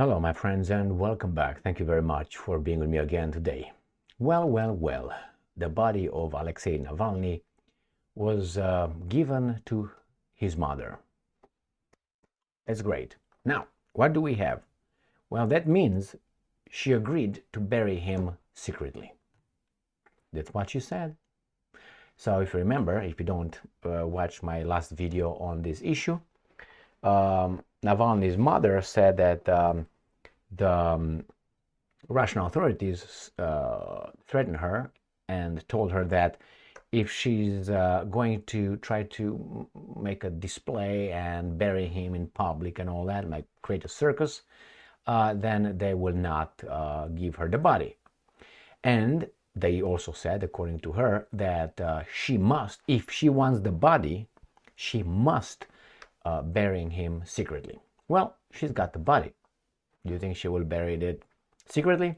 Hello, my friends, and welcome back. Thank you very much for being with me again today. Well, the body of Alexei Navalny was given to his mother. That's great. Now, what do we have? Well, that means she agreed to bury him secretly. That's what she said. So if you remember, if you don't watch my last video on this issue, Navalny's mother said that the Russian authorities threatened her and told her that if she's going to try to make a display and bury him in public and all that, like create a circus, then they will not give her the body. And they also said, according to her, that she must, if she wants the body, she must bury him secretly. Well, she's got the body. Do you think she will bury it secretly?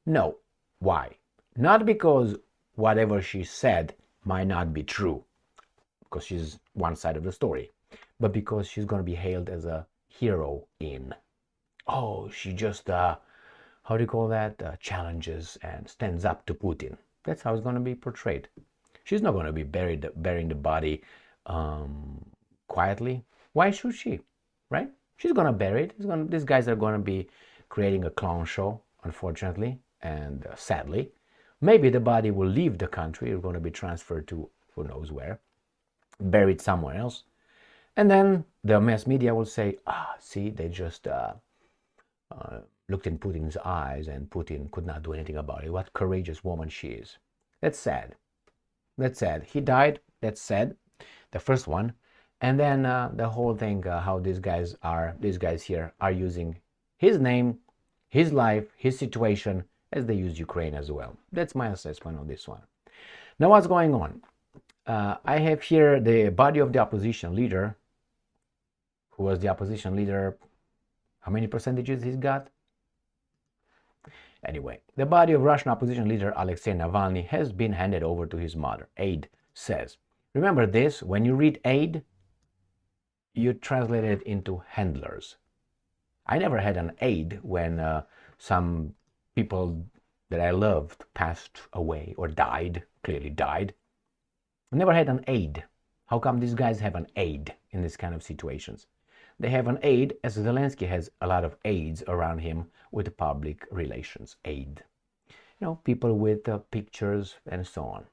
No. Why? Not because whatever she said might not be true, because she's one side of the story, but because she's going to be hailed as a hero in, she just, how do you call that? Challenges and stands up to Putin. That's how it's going to be portrayed. She's not going to be burying the body quietly. Why should she? Right? She's going to bury it. These guys are going to be creating a clown show, unfortunately, and sadly. Maybe the body will leave the country. It's going to be transferred to who knows where, buried somewhere else. And then the mass media will say, see, they just looked in Putin's eyes and Putin could not do anything about it. What courageous woman she is. That's sad. That's sad. He died. That's sad. The first one. And then the whole thing, how these guys here are using his name, his life, his situation, as they use Ukraine as well. That's my assessment on this one. Now, what's going on? I have here the body of the opposition leader. Who was the opposition leader? How many percentages he's got? Anyway, the body of Russian opposition leader Alexei Navalny has been handed over to his mother. Aid says. Remember this, when you read aid, you translate it into handlers. I never had an aide when some people that I loved passed away or died, clearly died. I never had an aide. How come these guys have an aide in this kind of situations? They have an aide, as Zelensky has a lot of aides around him with public relations aide. You know, people with pictures and so on.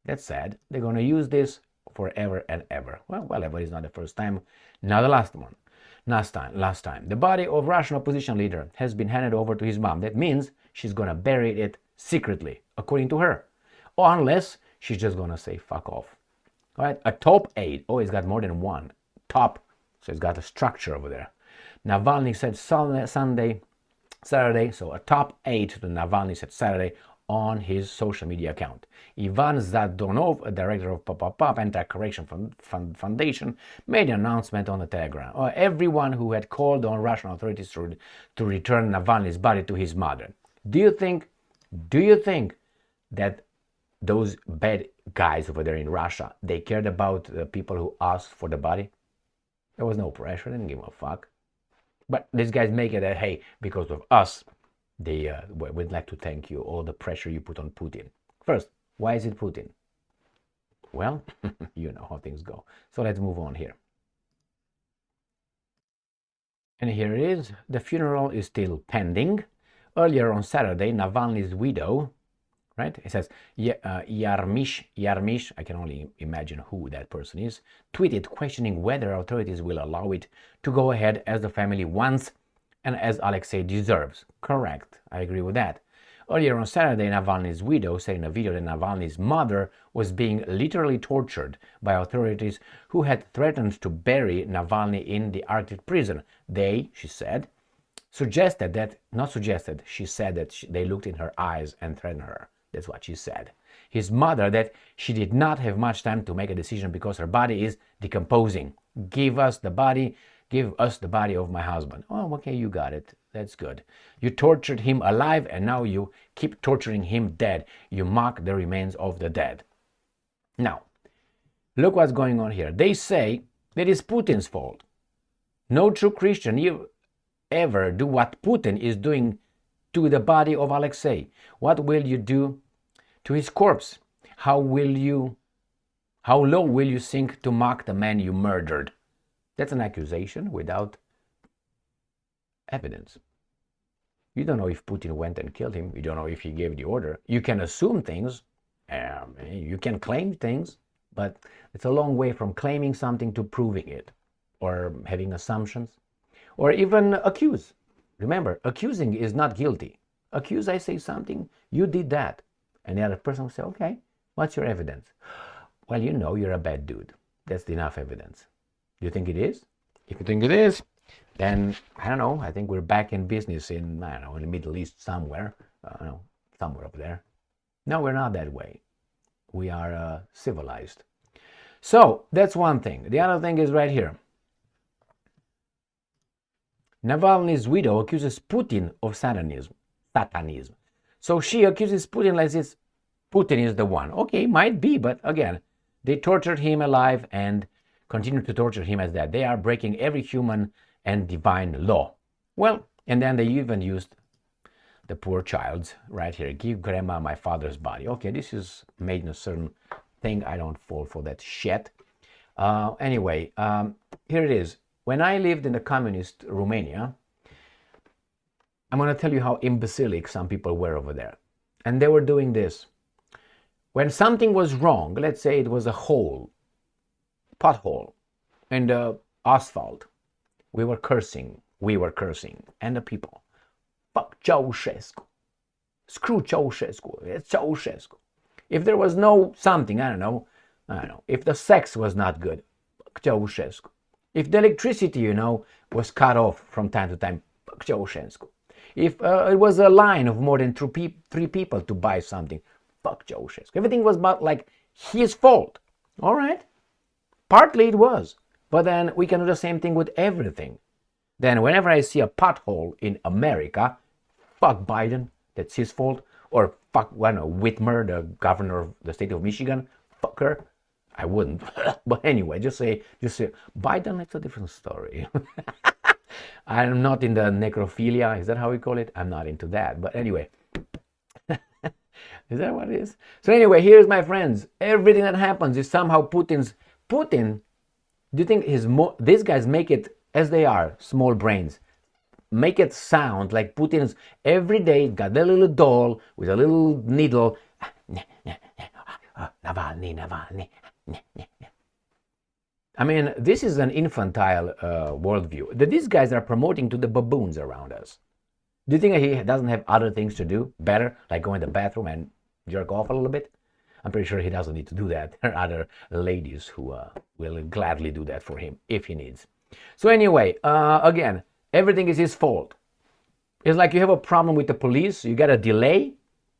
That's sad. They're going to use this forever and ever. Well, ever is not the first time, not the last one. Last time. The body of Russian opposition leader has been handed over to his mom. That means she's going to bury it secretly, according to her. Or unless she's just going to say, fuck off. All right, a top aide. Oh, he's got more than one. Top. So he's got a structure over there. Navalny said Saturday, so a top aide to Navalny said Saturday on his social media account. Ivan Zadonov, a director of Pop Anti-Corruption Foundation, made an announcement on the Telegram. Everyone who had called on Russian authorities to return Navalny's body to his mother. Do you think that those bad guys over there in Russia, they cared about the people who asked for the body? There was no pressure. They didn't give a fuck. But these guys make it that, hey, because of us, we'd like to thank you, all the pressure you put on Putin. First, why is it Putin? Well, you know how things go. So let's move on here. And here it is. The funeral is still pending. Earlier on Saturday, Navalny's widow, right? It says Yarmish, I can only imagine who that person is, tweeted questioning whether authorities will allow it to go ahead as the family wants and as Alexei deserves. Correct. I agree with that. Earlier on Saturday, Navalny's widow said in a video that Navalny's mother was being literally tortured by authorities who had threatened to bury Navalny in the Arctic prison. She said that they looked in her eyes and threatened her. That's what she said. His mother, that she did not have much time to make a decision because her body is decomposing. Give us the body of my husband. Oh, okay, you got it. That's good. You tortured him alive and now you keep torturing him dead. You mock the remains of the dead. Now, look what's going on here. They say that it's Putin's fault. No true Christian, ever do what Putin is doing to the body of Alexei? What will you do to his corpse? How low will you sink to mock the man you murdered? That's an accusation without evidence. You don't know if Putin went and killed him. You don't know if he gave the order. You can assume things. You can claim things, but it's a long way from claiming something to proving it, or having assumptions, or even accuse. Remember, accusing is not guilty. Accuse, I say something, you did that. And the other person will say, okay, what's your evidence? Well, you know you're a bad dude. That's enough evidence. Do you think it is? If you think it is, then, I don't know, I think we're back in business in, I don't know, in the Middle East somewhere. I don't know, somewhere up there. No, we're not that way. We are civilized. So, that's one thing. The other thing is right here. Navalny's widow accuses Putin of satanism. So she accuses Putin like this. Putin is the one. Okay, might be, but again, they tortured him alive and continue to torture him as that. They are breaking every human and divine law. Well, and then they even used the poor child's right here. Give grandma my father's body. Okay, this is made in a certain thing. I don't fall for that shit. Anyway, here it is. When I lived in the communist Romania, I'm going to tell you how imbecilic some people were over there. And they were doing this. When something was wrong, let's say it was a pothole in the asphalt, we were cursing, and the people, fuck Ceausescu, screw Ceausescu, it's Ceausescu. If there was no something, I don't know, if the sex was not good, fuck Ceausescu. If the electricity, was cut off from time to time, fuck Ceausescu. If it was a line of more than three people to buy something, fuck Ceausescu. Everything was about like his fault. All right? Partly it was. But then we can do the same thing with everything. Then whenever I see a pothole in America, fuck Biden, that's his fault. Or fuck, Whitmer, the governor of the state of Michigan, fuck her. I wouldn't. But anyway, just say, Biden, it's a different story. I'm not in the necrophilia. Is that how we call it? I'm not into that. But anyway. Is that what it is? So anyway, here's my friends. Everything that happens is somehow Putin, do you think these guys make it, as they are, small brains, make it sound like Putin's every day got a little doll with a little needle. Navalny. I mean, this is an infantile worldview that these guys are promoting to the baboons around us. Do you think he doesn't have other things to do better, like go in the bathroom and jerk off a little bit? I'm pretty sure he doesn't need to do that. There are other ladies who will gladly do that for him if he needs. So anyway, again, everything is his fault. It's like you have a problem with the police, you get a delay.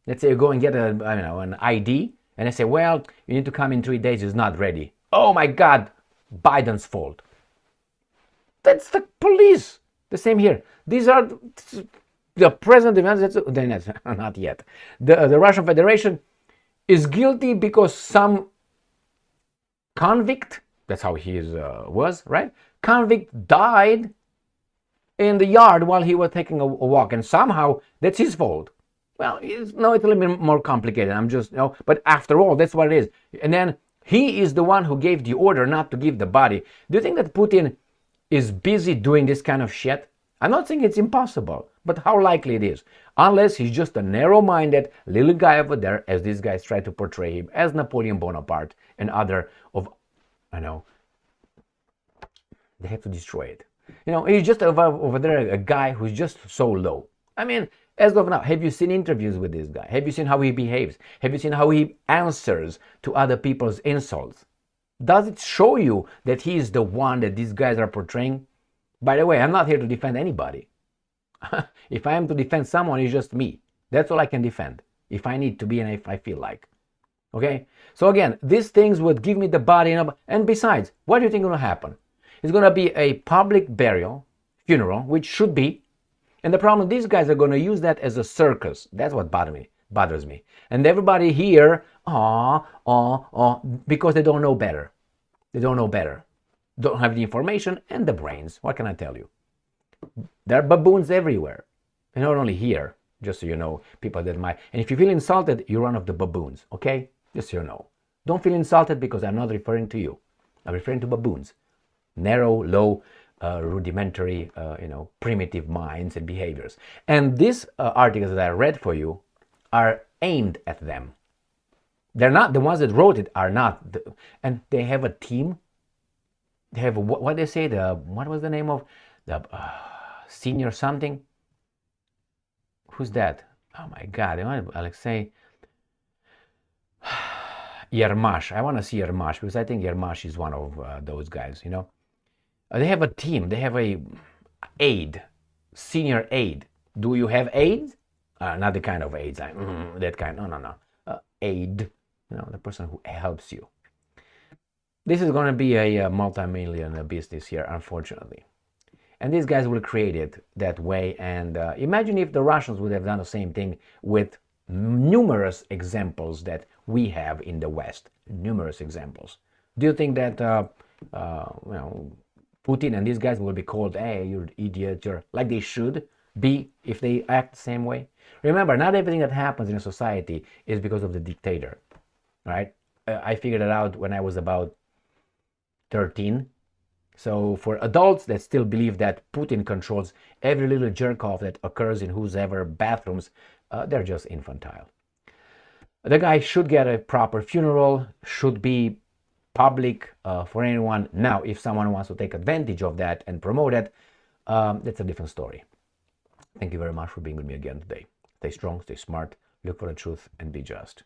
Let's say you go and get an ID, and they say, well, you need to come in 3 days, it's not ready. Oh my God, Biden's fault. That's the police. The same here. These are the present events. Not yet. The Russian Federation is guilty because some convict, that's how he was, right? Convict died in the yard while he was taking a walk, and somehow that's his fault. Well, it's a little bit more complicated. I'm just, but after all, that's what it is. And then he is the one who gave the order not to give the body. Do you think that Putin is busy doing this kind of shit? I'm not saying it's impossible, but how likely it is? Unless he's just a narrow-minded little guy over there, as these guys try to portray him as Napoleon Bonaparte and other of, they have to destroy it. He's just over there a guy who's just so low. I mean, as of now, have you seen interviews with this guy? Have you seen how he behaves? Have you seen how he answers to other people's insults? Does it show you that he is the one that these guys are portraying? By the way, I'm not here to defend anybody. If I am to defend someone, it's just me. That's all I can defend, if I need to be and if I feel like. Okay? So again, these things would give me the body. And besides, what do you think is going to happen? It's going to be a public funeral, which should be. And the problem, these guys are going to use that as a circus. That's what bothers me. And everybody here, because they don't know better. They don't know better. Don't have the information and the brains. What can I tell you? There are baboons everywhere. And not only here, just so you know, people that might. And if you feel insulted, you're one of the baboons, okay? Just so you know. Don't feel insulted because I'm not referring to you. I'm referring to baboons. Narrow, low, rudimentary, primitive minds and behaviors. And these articles that I read for you are aimed at them. They're not, the ones that wrote it are not. And they have a team. They have, what they say, what was the name of the senior something? Who's that? Oh my God, Alexei Yermash. I want to see Yermash because I think Yermash is one of those guys, They have a team. They have a aide, senior aide. Do you have aides? Not the kind of aides, that kind. No. Aide, the person who helps you. This is going to be a multi-million business here, unfortunately. And these guys will create it that way. And imagine if the Russians would have done the same thing with numerous examples that we have in the West. Numerous examples. Do you think that, Putin and these guys will be called, hey, you're an idiot, you're like they should be if they act the same way? Remember, not everything that happens in a society is because of the dictator, right? I figured it out when I was about 13. So for adults that still believe that Putin controls every little jerk-off that occurs in whoever bathrooms, they're just infantile. The guy should get a proper funeral, should be public for anyone. Now, if someone wants to take advantage of that and promote it, that's a different story. Thank you very much for being with me again today. Stay strong, stay smart, look for the truth, and be just.